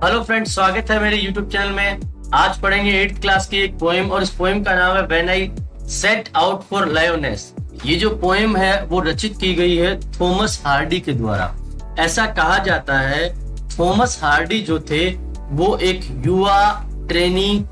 Hello friends, स्वागत है मेरे यूट्यूब चैनल में। आज पढ़ेंगे 8th क्लास की एक पोएम और इस पोएम का नाम है when I set out for lioness. ये जो पोएम है वो रचित की गई है थॉमस हार्डी के द्वारा। ऐसा कहा जाता है थॉमस हार्डी जो थे वो एक युवा ट्रेनी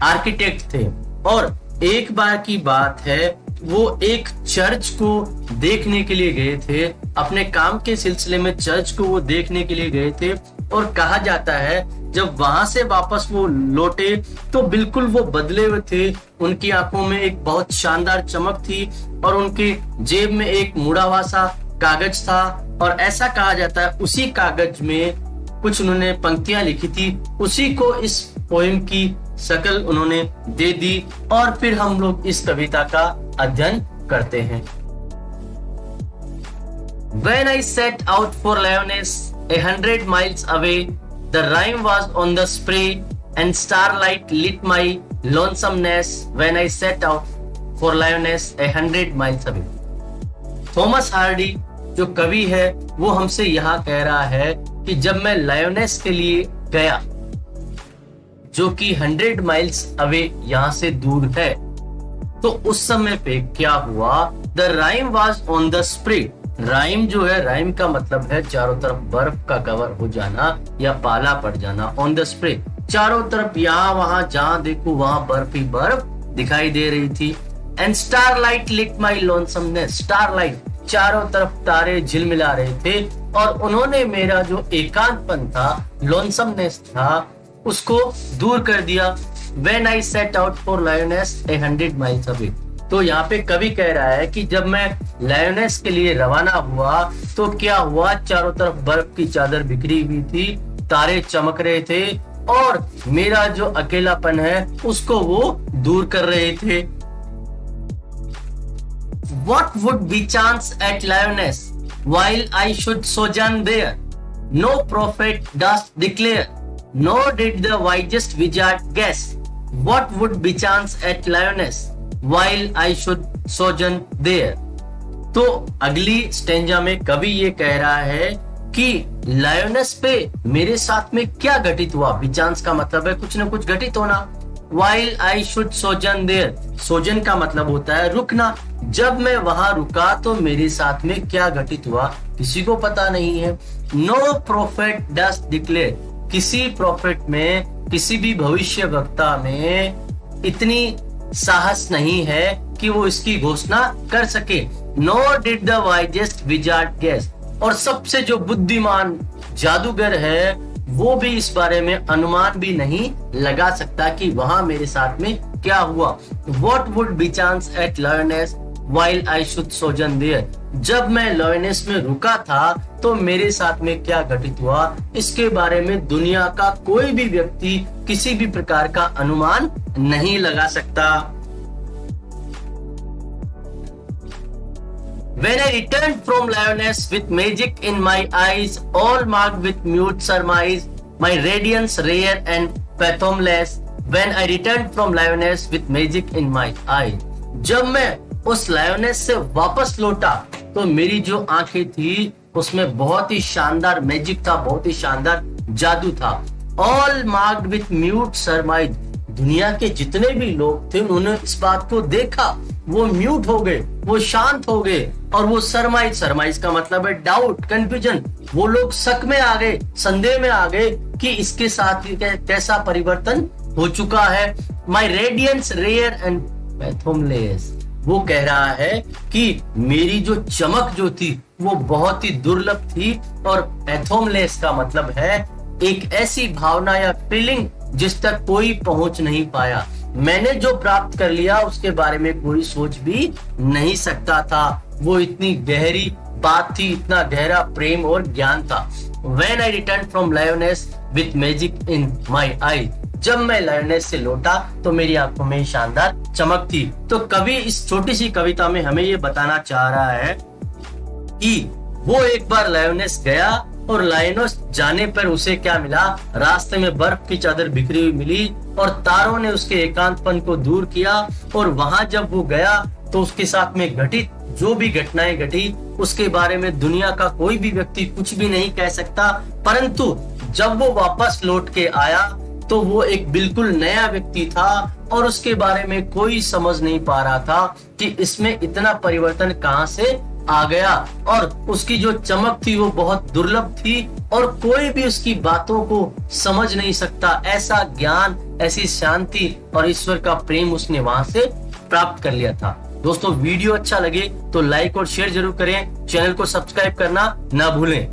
आर्किटेक्ट थे और एक बार की बात है वो एक चर्च को देखने के लिए गए थे। अपने काम के सिलसिले में चर्च को वो देखने के लिए गए थे और कहा जाता है जब वहां से वापस वो लौटे तो बिल्कुल वो बदले हुए थे। उनकी आंखों में एक बहुत शानदार चमक थी और उनके जेब में एक मुड़ा हुआ सा कागज था और ऐसा कहा जाता है उसी कागज में कुछ उन्होंने पंक्तियां लिखी थी, उसी को इस पोएम की शक्ल उन्होंने दे दी और फिर हम लोग इस कविता का अध्ययन करते हैं। When I set out for Lyoness, 100 miles away, the rhyme was on the spray and starlight lit my lonesomeness when I set out for Lyoness, 100 miles away. Thomas Hardy जो कवि है वो हमसे यहाँ कह रहा है कि जब मैं लायोनेस के लिए गया जो कि 100 माइल्स अवे यहाँ से दूर है तो उस समय पे क्या हुआ। The rhyme was on the spray. Rhyme जो है, राइम का मतलब है चारों तरफ बर्फ का कवर हो जाना या पाला पड़ जाना। ऑन द स्प्रे चारों तरफ यहाँ वहां जहां देखो वहां बर्फ ही बर्फ दिखाई दे रही थी। And starlight lit my lonesomeness. Starlight चारों तरफ तारे झिलमिला रहे थे और उन्होंने मेरा जो एकांतपन था, लोनसमनेस था, उसको दूर कर दिया। When I set out for Lyoness 100 miles away। तो यहाँ पे कवि कह रहा है कि जब मैं लायोनेस के लिए रवाना हुआ तो क्या हुआ, चारों तरफ बर्फ की चादर बिखरी हुई थी, तारे चमक रहे थे और मेरा जो अकेलापन है उसको वो दूर कर रहे थे। What would be chance at Lyoness while I should sojourn there? No prophet does declare, nor did the wisest wizard guess. What would be chance at Lyoness while I should sojourn there? तो अगली stanza में कवि ये कह रहा है कि lioness पे मेरे साथ में क्या घटित हुआ। बिचांस का मतलब है कुछ न कुछ घटित होना। While I should sojourn there, सोजन का मतलब होता है रुकना। जब मैं वहां रुका तो मेरे साथ में क्या घटित हुआ किसी को पता नहीं है। No prophet does declare, किसी प्रॉफिट में, किसी भी भविष्य वक्ता में इतनी साहस नहीं है कि वो इसकी घोषणा कर सके। Nor did the wisest wizard guess, और सबसे जो बुद्धिमान जादूगर है वो भी इस बारे में अनुमान भी नहीं लगा सकता कि वहां मेरे साथ में क्या हुआ। What would be chance at Lyoness while I should sojourn there? जब मैं लायोनेस में रुका था तो मेरे साथ में क्या घटित हुआ इसके बारे में दुनिया का कोई भी व्यक्ति किसी भी प्रकार का अनुमान नहीं लगा सकता। When I returned from Lyoness with magic in my eyes, all marked with mute surmise, my radiance rare and fathomless. When I returned from Lyoness with magic in my eyes, जब मैं उस लायोनेस से वापस लौटा तो मेरी जो आंखें थी उसमें बहुत ही शानदार मैजिक था, बहुत ही शानदार जादू था। ऑल मार्क्ड विथ म्यूट सरमाइज, दुनिया के जितने भी लोग थे उन्होंने इस बात को देखा, वो म्यूट हो गए, वो शांत हो गए और वो सरमाइज, सरमाइज का मतलब है डाउट, कंफ्यूजन, वो लोग शक में आ गए, संदेह में आ गए कि इसके साथ कैसा परिवर्तन हो चुका है। माई रेडियंस रेयर एंड पैथोमलेस, वो कह रहा है कि मेरी जो चमक जो थी वो बहुत ही दुर्लभ थी और पैथोमलेस का मतलब है एक ऐसी भावना या फीलिंग जिस तक कोई पहुंच नहीं पाया। मैंने जो प्राप्त कर लिया उसके बारे में कोई सोच भी नहीं सकता था। वो इतनी गहरी बात थी, इतना गहरा प्रेम और ज्ञान था। When I returned from Lyoness with magic in my eye, जब मैं लायोनेस से लौटा तो मेरी आंखों में शानदार चमक थी। तो कवि इस छोटी सी कविता में हमें ये बताना चाह रहा है कि वो एक बार लायोनेस गया और लायोनेस जाने पर उसे क्या मिला, रास्ते में बर्फ की चादर बिखरी हुई मिली और तारों ने उसके एकांतपन को दूर किया। और वहां जब वो गया तो उसके साथ में घटित जो भी घटनाएं घटी उसके बारे में दुनिया का कोई भी व्यक्ति कुछ भी नहीं कह सकता, परंतु जब वो वापस लौट के आया तो वो एक बिल्कुल नया व्यक्ति था और उसके बारे में कोई समझ नहीं पा रहा था कि इसमें इतना परिवर्तन कहां से आ गया। और उसकी जो चमक थी वो बहुत दुर्लभ थी और कोई भी उसकी बातों को समझ नहीं सकता। ऐसा ज्ञान, ऐसी शांति और ईश्वर का प्रेम उसने वहां से प्राप्त कर लिया था। दोस्तों, वीडियो अच्छा लगे तो लाइक और शेयर जरूर करें, चैनल को सब्सक्राइब करना ना भूलें।